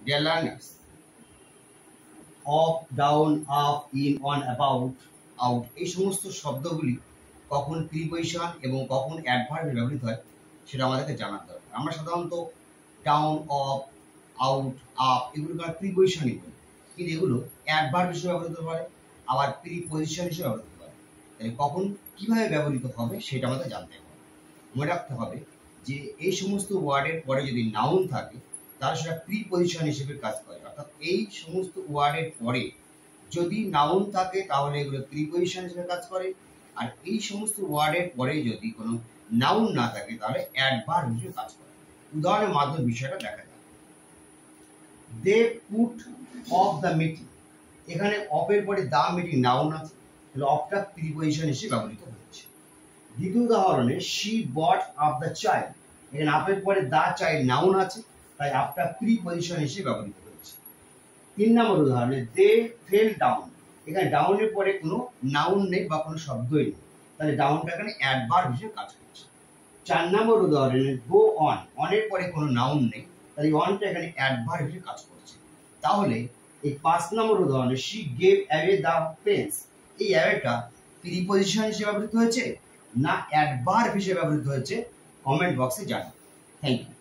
Dear learners, of, down, up, in, on, about, out এই সমস্ত শব্দগুলি কখন প্রিপজিশন এবং কখন অ্যাডভার্বে ব্যবহৃত হয় সেটা আমাদেরকে জানার দরকার। আমরা সাধারণত ডাউন, অফ, আউট, আপ এগুলোকে আমরা প্রিপজিশনই বলি, কিন্তু এগুলো অ্যাডভার্ব হিসেবে ব্যবহৃত হতে পারে, আবার প্রিপজিশন হিসেবে ব্যবহৃত হতে পারে। তাই কখন কিভাবে ব্যবহৃত হবে সেটা আমাদের জানতে হবে। মনে রাখতে হবে যে এই সমস্ত ওয়ার্ডের পরে যদি নাউন থাকে তাহলে সেটা প্রিপজিশন হিসেবে কাজ করে, অর্থাৎ এই সমস্ত ওয়ার্ডের পরে যদি নাউন থাকে তাহলে এগুলো প্রিপজিশন হিসেবে কাজ করে, আর এই সমস্ত ওয়ার্ডের পরে যদি কোনো নাউন না থাকে তাহলে অ্যাডভার্ব হিসেবে কাজ করে। উদাহরণের মাধ্যমে বিষয়টা দেখা যায়। They put off the meeting, এখানে অফের পরে দ্য মিটিং নাউন আছে, তাহলে অফটা প্রিপজিশন হিসেবে ব্যবহৃত হচ্ছে। দ্বিতীয় উদাহরণে she brought up the child, এখানে আপের পরে দ্য চাইল্ড নাউন আছে, তাই আপটা প্রিপজিশন হিসেবে ব্যবহৃত হচ্ছে। 3 নম্বর উদাহরণে দে ফেল ডাউন, এখানে ডাউনের পরে কোনো নাউন নেই বা কোনো শব্দই নেই, তাহলে ডাউনটা এখানে অ্যাডভার্ব হিসেবে কাজ করছে। 4 নম্বর উদাহরণে গো অন, অনের পরে কোনো নাউন নেই, তাই অনটা এখানে অ্যাডভার্ব হিসেবে কাজ করছে। তাহলে এই 5 নম্বর উদাহরণে she gave away the pens, এই অ্যাওয়েটা প্রিপজিশন হিসেবে ব্যবহৃত হয়েছে না অ্যাডভার্ব হিসেবে ব্যবহৃত হয়েছে, কমেন্ট বক্সে জানান। Thank you.